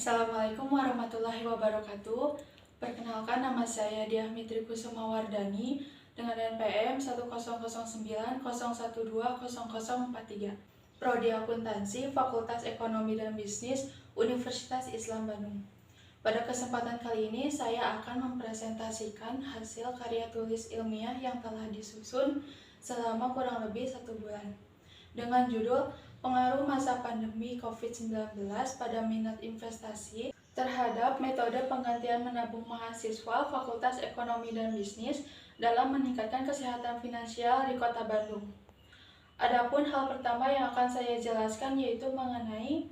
Assalamualaikum warahmatullahi wabarakatuh. Perkenalkan, nama saya Diah Mitri Kusuma Wardani dengan NPM 10090120043. Prodi Akuntansi, Fakultas Ekonomi dan Bisnis, Universitas Islam Bandung. Pada kesempatan kali ini, saya akan mempresentasikan hasil karya tulis ilmiah yang telah disusun selama kurang lebih 1 bulan. Dengan judul Pengaruh Masa Pandemi COVID-19 pada Minat Investasi terhadap Metode Penggantian Menabung Mahasiswa Fakultas Ekonomi dan Bisnis dalam Meningkatkan Kesehatan Finansial di Kota Bandung. Adapun hal pertama yang akan saya jelaskan yaitu mengenai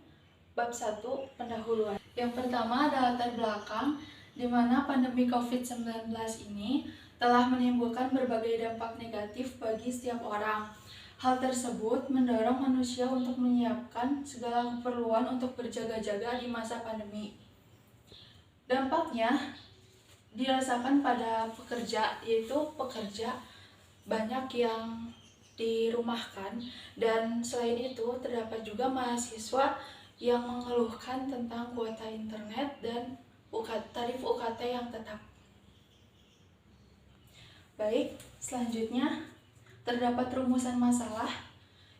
bab 1 pendahuluan. Yang pertama adalah latar belakang di mana pandemi COVID-19 ini telah menimbulkan berbagai dampak negatif bagi setiap orang. Hal tersebut mendorong manusia untuk menyiapkan segala keperluan untuk berjaga-jaga di masa pandemi. Dampaknya dirasakan pada pekerja, yaitu pekerja banyak yang dirumahkan, dan selain itu terdapat juga mahasiswa yang mengeluhkan tentang kuota internet dan tarif UKT yang tetap. Baik, selanjutnya terdapat rumusan masalah.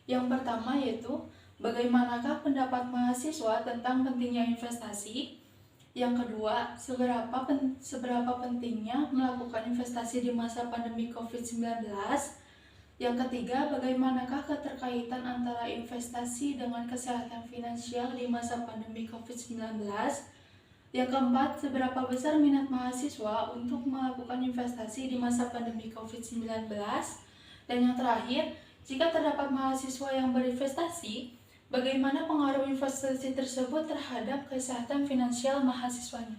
Yang pertama yaitu bagaimanakah pendapat mahasiswa tentang pentingnya investasi. Yang kedua, seberapa pentingnya melakukan investasi di masa pandemi COVID-19. Yang ketiga, bagaimanakah keterkaitan antara investasi dengan kesehatan finansial di masa pandemi COVID-19. Yang keempat, seberapa besar minat mahasiswa untuk melakukan investasi di masa pandemi COVID-19. Dan yang terakhir, jika terdapat mahasiswa yang berinvestasi, bagaimana pengaruh investasi tersebut terhadap kesehatan finansial mahasiswanya?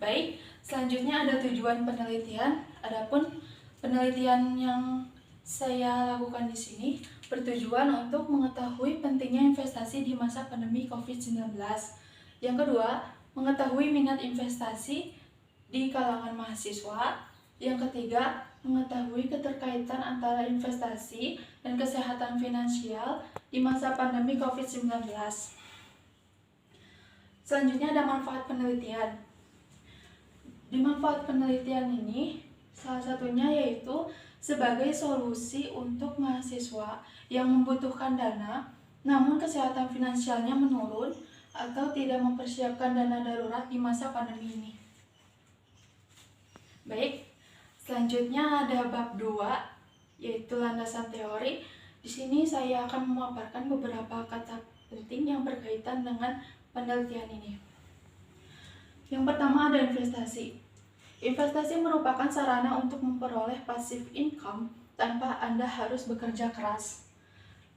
Baik, selanjutnya ada tujuan penelitian. Adapun penelitian yang saya lakukan di sini bertujuan untuk mengetahui pentingnya investasi di masa pandemi COVID-19. Yang kedua, mengetahui minat investasi di kalangan mahasiswa. Yang ketiga, mengetahui keterkaitan antara investasi dan kesehatan finansial di masa pandemi COVID-19. Selanjutnya ada manfaat penelitian. Di manfaat penelitian ini, salah satunya yaitu sebagai solusi untuk mahasiswa yang membutuhkan dana, namun kesehatan finansialnya menurun atau tidak mempersiapkan dana darurat di masa pandemi ini. Baik, selanjutnya ada bab 2, yaitu landasan teori. Di sini saya akan memaparkan beberapa kata penting yang berkaitan dengan penelitian ini. Yang pertama ada investasi. Investasi merupakan sarana untuk memperoleh passive income tanpa Anda harus bekerja keras.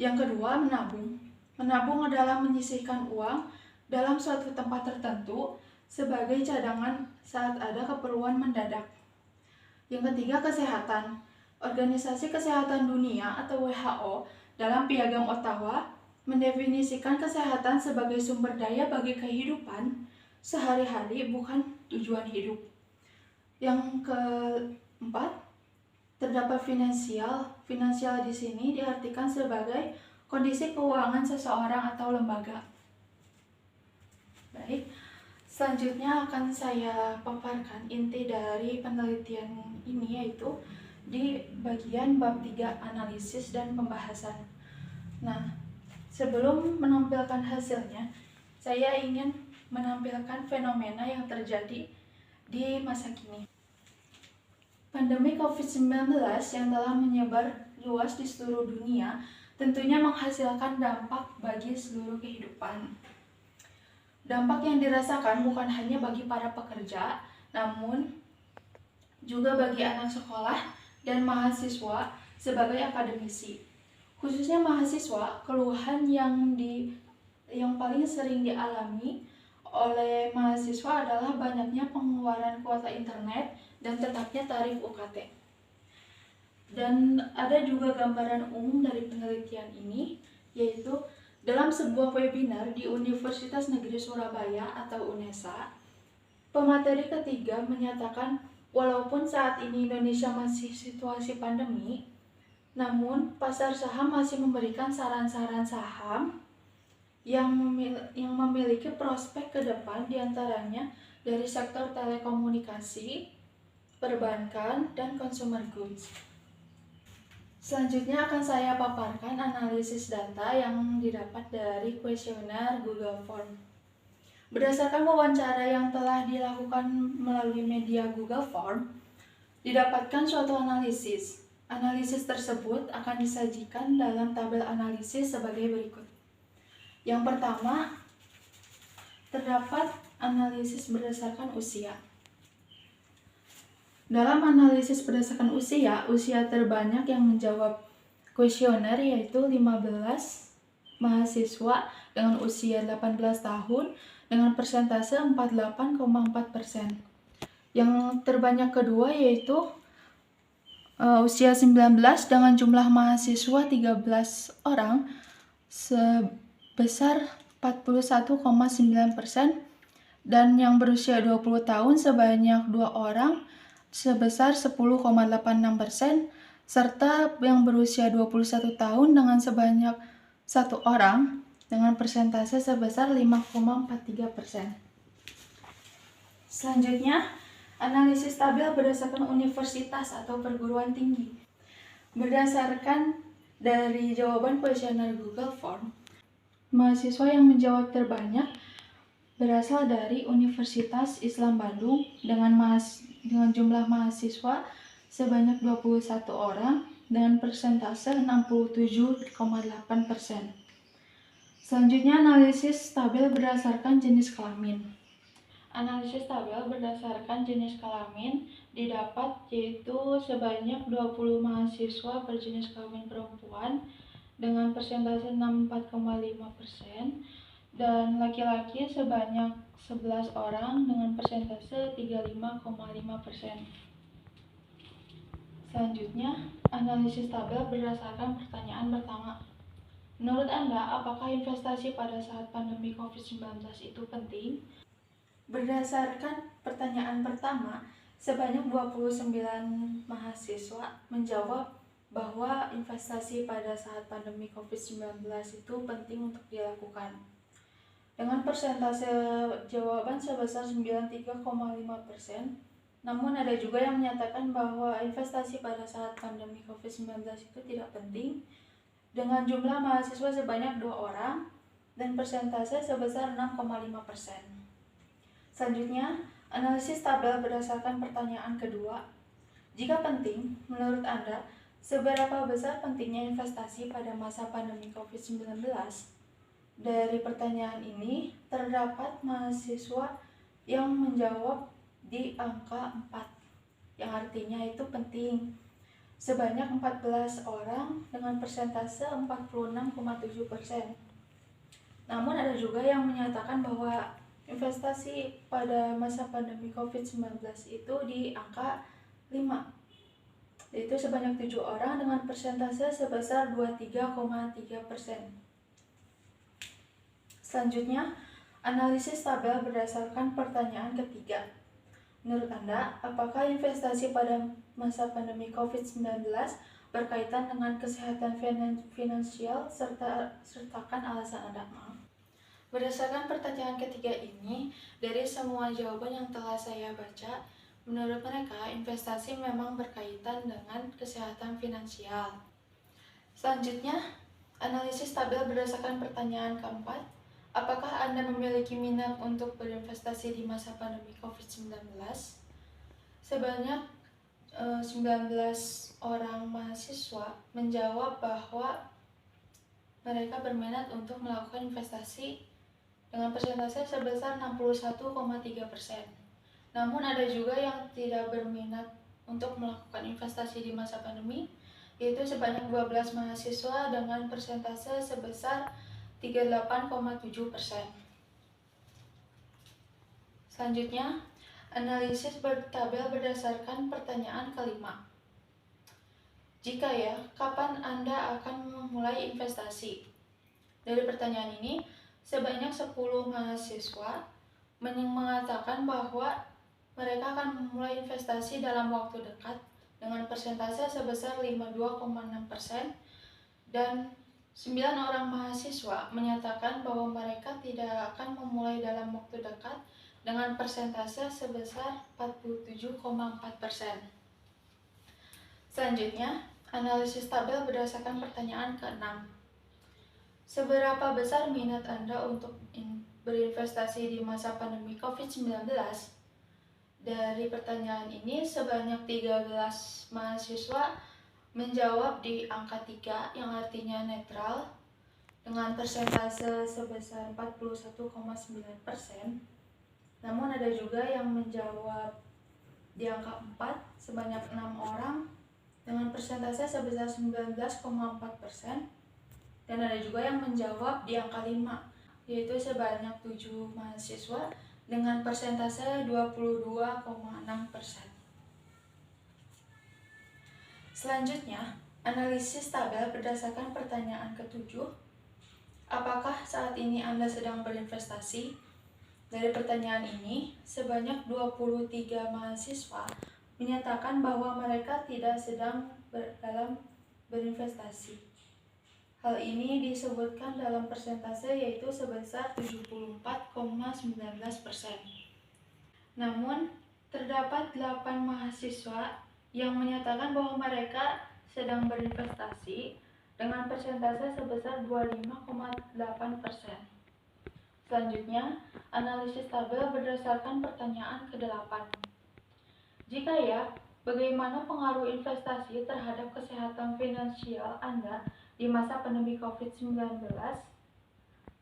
Yang kedua, menabung. Menabung adalah menyisihkan uang dalam suatu tempat tertentu sebagai cadangan saat ada keperluan mendadak. Yang ketiga, kesehatan. Organisasi Kesehatan Dunia atau WHO dalam Piagam Ottawa mendefinisikan kesehatan sebagai sumber daya bagi kehidupan sehari-hari, bukan tujuan hidup. Yang keempat, terdapat finansial. Finansial di sini diartikan sebagai kondisi keuangan seseorang atau lembaga. Baik, selanjutnya akan saya paparkan inti dari penelitian ini, yaitu di bagian bab 3 analisis dan pembahasan. Nah, sebelum menampilkan hasilnya, saya ingin menampilkan fenomena yang terjadi di masa kini. Pandemi COVID-19 yang telah menyebar luas di seluruh dunia tentunya menghasilkan dampak bagi seluruh kehidupan. Dampak yang dirasakan bukan hanya bagi para pekerja, namun juga bagi anak sekolah dan mahasiswa sebagai akademisi. Khususnya mahasiswa, keluhan yang paling sering dialami oleh mahasiswa adalah banyaknya pengeluaran kuota internet dan tetapnya tarif UKT. Dan ada juga gambaran umum dari penelitian ini, yaitu dalam sebuah webinar di Universitas Negeri Surabaya atau UNESA, pemateri ketiga menyatakan walaupun saat ini Indonesia masih situasi pandemi, namun pasar saham masih memberikan saran-saran saham yang memiliki prospek ke depan, diantaranya dari sektor telekomunikasi, perbankan, dan consumer goods. Selanjutnya akan saya paparkan analisis data yang didapat dari kuesioner Google Form. Berdasarkan wawancara yang telah dilakukan melalui media Google Form, didapatkan suatu analisis. Analisis tersebut akan disajikan dalam tabel analisis sebagai berikut. Yang pertama, terdapat analisis berdasarkan usia. Dalam analisis berdasarkan usia, usia terbanyak yang menjawab kuesioner yaitu 15 mahasiswa dengan usia 18 tahun dengan persentase 48,4%. Yang terbanyak kedua yaitu usia 19 dengan jumlah mahasiswa 13 orang sebesar 41,9%, dan yang berusia 20 tahun sebanyak 2 orang sebesar 10,86%, serta yang berusia 21 tahun dengan sebanyak 1 orang dengan persentase sebesar 5,43%. Selanjutnya, analisis tabel berdasarkan universitas atau perguruan tinggi. Berdasarkan dari jawaban kuesioner Google Form, mahasiswa yang menjawab terbanyak berasal dari Universitas Islam Bandung dengan jumlah mahasiswa sebanyak 21 orang dengan persentase 67,8%. Selanjutnya, analisis tabel berdasarkan jenis kelamin. Analisis tabel berdasarkan jenis kelamin didapat yaitu sebanyak 20 mahasiswa berjenis kelamin perempuan dengan persentase 64,5%, dan laki-laki sebanyak 11 orang dengan persentase 35,5%. Selanjutnya, analisis tabel berdasarkan pertanyaan pertama. Menurut Anda, apakah investasi pada saat pandemi COVID-19 itu penting? Berdasarkan pertanyaan pertama, sebanyak 29 mahasiswa menjawab bahwa investasi pada saat pandemi COVID-19 itu penting untuk dilakukan, dengan persentase jawaban sebesar 93,5%. Namun ada juga yang menyatakan bahwa investasi pada saat pandemi COVID-19 itu tidak penting, dengan jumlah mahasiswa sebanyak 2 orang dan persentase sebesar 6,5%. Selanjutnya, analisis tabel berdasarkan pertanyaan kedua. Jika penting, menurut Anda, seberapa besar pentingnya investasi pada masa pandemi COVID-19? Dari pertanyaan ini, terdapat mahasiswa yang menjawab di angka 4, yang artinya itu penting, sebanyak 14 orang dengan persentase 46,7%. Namun ada juga yang menyatakan bahwa investasi pada masa pandemi COVID-19 itu di angka 5, yaitu sebanyak 7 orang dengan persentase sebesar 23,3%. Selanjutnya, analisis tabel berdasarkan pertanyaan ketiga. Menurut Anda, apakah investasi pada masa pandemi COVID-19 berkaitan dengan kesehatan finansial sertakan alasan Anda? Berdasarkan pertanyaan ketiga ini, dari semua jawaban yang telah saya baca, menurut mereka investasi memang berkaitan dengan kesehatan finansial. Selanjutnya, analisis tabel berdasarkan pertanyaan keempat. Apakah Anda memiliki minat untuk berinvestasi di masa pandemi COVID-19? Sebanyak 19 orang mahasiswa menjawab bahwa mereka berminat untuk melakukan investasi dengan persentase sebesar 61,3%. Namun ada juga yang tidak berminat untuk melakukan investasi di masa pandemi, yaitu sebanyak 12 mahasiswa dengan persentase sebesar 38,7%. Selanjutnya, analisis bertabel berdasarkan pertanyaan kelima. Jika ya, kapan Anda akan memulai investasi? Dari pertanyaan ini, sebanyak 10 mahasiswa mengatakan bahwa mereka akan memulai investasi dalam waktu dekat dengan persentase sebesar 52,6%, dan 9 orang mahasiswa menyatakan bahwa mereka tidak akan memulai dalam waktu dekat dengan persentase sebesar 47,4%. Selanjutnya, analisis tabel berdasarkan pertanyaan ke-6. Seberapa besar minat Anda untuk berinvestasi di masa pandemi COVID-19? Dari pertanyaan ini, sebanyak 13 mahasiswa menjawab di angka 3 yang artinya netral dengan persentase sebesar 41,9%. Namun ada juga yang menjawab di angka 4 sebanyak 6 orang dengan persentase sebesar 19,4%. Dan ada juga yang menjawab di angka 5, yaitu sebanyak 7 mahasiswa dengan persentase 22,6%. Selanjutnya, analisis tabel berdasarkan pertanyaan ke-7. Apakah saat ini Anda sedang berinvestasi? Dari pertanyaan ini, sebanyak 23 mahasiswa menyatakan bahwa mereka tidak sedang dalam berinvestasi. Hal ini disebutkan dalam persentase yaitu sebesar 74,19%. Namun, terdapat 8 mahasiswa yang menyatakan bahwa mereka sedang berinvestasi dengan persentase sebesar 25,8%. Selanjutnya, analisis tabel berdasarkan pertanyaan ke-8. Jika ya, bagaimana pengaruh investasi terhadap kesehatan finansial Anda di masa pandemi COVID-19?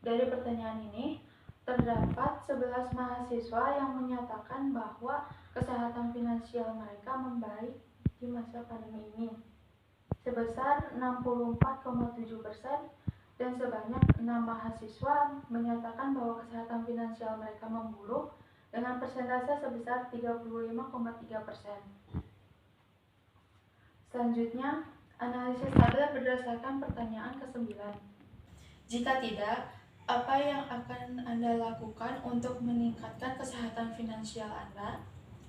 Dari pertanyaan ini, terdapat 11 mahasiswa yang menyatakan bahwa kesehatan finansial mereka membaik di masa pandemi ini, sebesar 64,7%, dan sebanyak 6 mahasiswa menyatakan bahwa kesehatan finansial mereka memburuk dengan persentase sebesar 35,3%. Selanjutnya, analisis tabel berdasarkan pertanyaan ke-9. Jika tidak, apa yang akan Anda lakukan untuk meningkatkan kesehatan finansial Anda?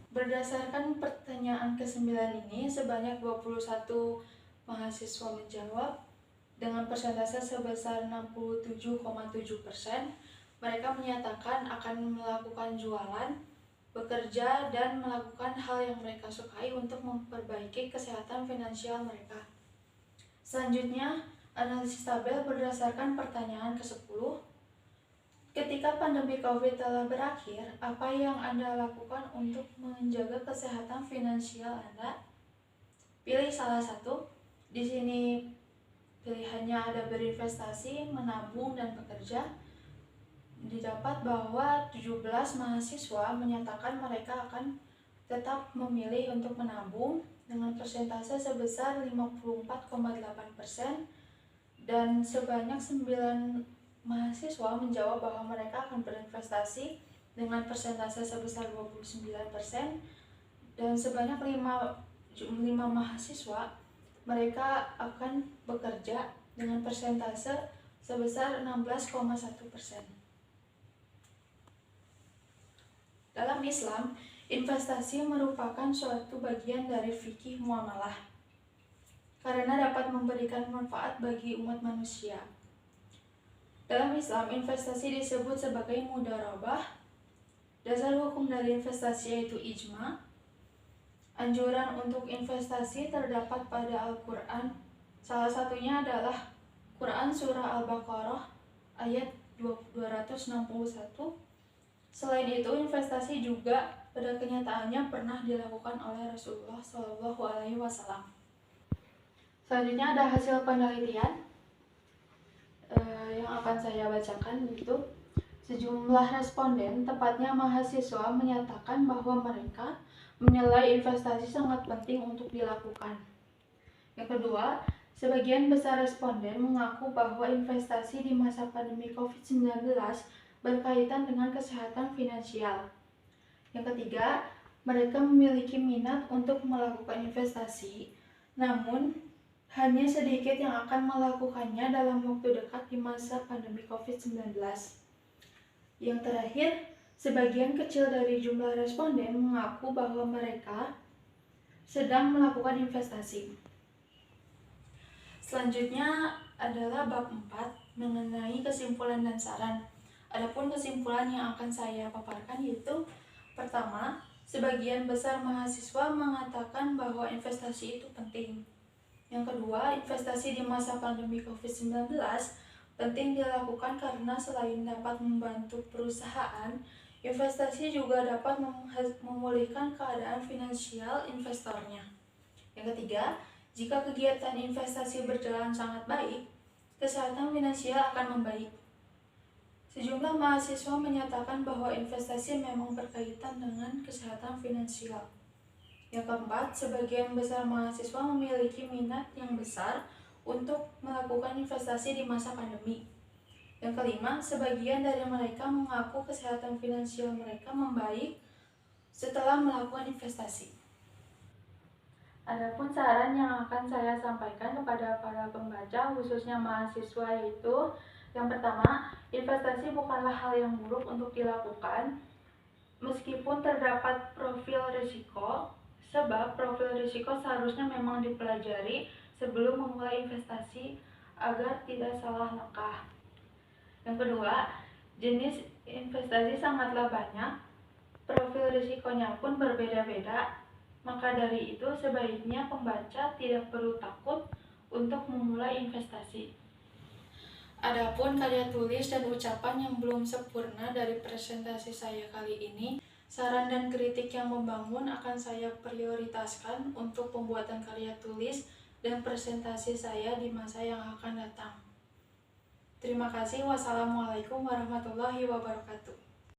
Berdasarkan pertanyaan ke-9 ini, sebanyak 21 mahasiswa menjawab dengan persentase sebesar 67,7%. Mereka menyatakan akan melakukan jualan, bekerja, dan melakukan hal yang mereka sukai untuk memperbaiki kesehatan finansial mereka. Selanjutnya, analisis tabel berdasarkan pertanyaan ke-10. Ketika pandemi COVID telah berakhir, apa yang Anda lakukan untuk menjaga kesehatan finansial Anda? Pilih salah satu. Di sini pilihannya ada berinvestasi, menabung, dan bekerja. Didapat bahwa 17 mahasiswa menyatakan mereka akan tetap memilih untuk menabung dengan persentase sebesar 54,8%, dan sebanyak 9 mahasiswa menjawab bahwa mereka akan berinvestasi dengan persentase sebesar 29%, dan sebanyak 5 mahasiswa mereka akan bekerja dengan persentase sebesar 16,1%. Dalam Islam, investasi merupakan suatu bagian dari fikih muamalah karena dapat memberikan manfaat bagi umat manusia. Dalam Islam, investasi disebut sebagai mudharabah. Dasar hukum dari investasi yaitu ijma. Anjuran untuk investasi terdapat pada Al-Quran. Salah satunya adalah Quran Surah Al-Baqarah ayat 261. Selain itu, investasi juga pada kenyataannya pernah dilakukan oleh Rasulullah SAW. Selanjutnya ada hasil penelitian yang akan saya bacakan, yaitu sejumlah responden, tepatnya mahasiswa, menyatakan bahwa mereka menilai investasi sangat penting untuk dilakukan. Yang kedua, sebagian besar responden mengaku bahwa investasi di masa pandemi COVID-19 berkaitan dengan kesehatan finansial. Yang ketiga, mereka memiliki minat untuk melakukan investasi, namun hanya sedikit yang akan melakukannya dalam waktu dekat di masa pandemi COVID-19. Yang terakhir, sebagian kecil dari jumlah responden mengaku bahwa mereka sedang melakukan investasi. Selanjutnya, adalah bab 4 mengenai kesimpulan dan saran. Adapun kesimpulan yang akan saya paparkan yaitu pertama, sebagian besar mahasiswa mengatakan bahwa investasi itu penting. Yang kedua, investasi di masa pandemi COVID-19 penting dilakukan karena selain dapat membantu perusahaan, investasi juga dapat memulihkan keadaan finansial investornya. Yang ketiga, jika kegiatan investasi berjalan sangat baik, kesehatan finansial akan membaik. Sejumlah mahasiswa menyatakan bahwa investasi memang berkaitan dengan kesehatan finansial. Yang keempat, sebagian besar mahasiswa memiliki minat yang besar untuk melakukan investasi di masa pandemi. Yang kelima, sebagian dari mereka mengaku kesehatan finansial mereka membaik setelah melakukan investasi. Adapun saran yang akan saya sampaikan kepada para pembaca, khususnya mahasiswa, yaitu yang pertama, investasi bukanlah hal yang buruk untuk dilakukan meskipun terdapat profil risiko, sebab profil risiko seharusnya memang dipelajari sebelum memulai investasi agar tidak salah langkah. Yang kedua, jenis investasi sangatlah banyak, profil risikonya pun berbeda-beda. Maka dari itu sebaiknya pembaca tidak perlu takut untuk memulai investasi. Adapun karya tulis dan ucapan yang belum sempurna dari presentasi saya kali ini, saran dan kritik yang membangun akan saya prioritaskan untuk pembuatan karya tulis dan presentasi saya di masa yang akan datang. Terima kasih. Wassalamualaikum warahmatullahi wabarakatuh.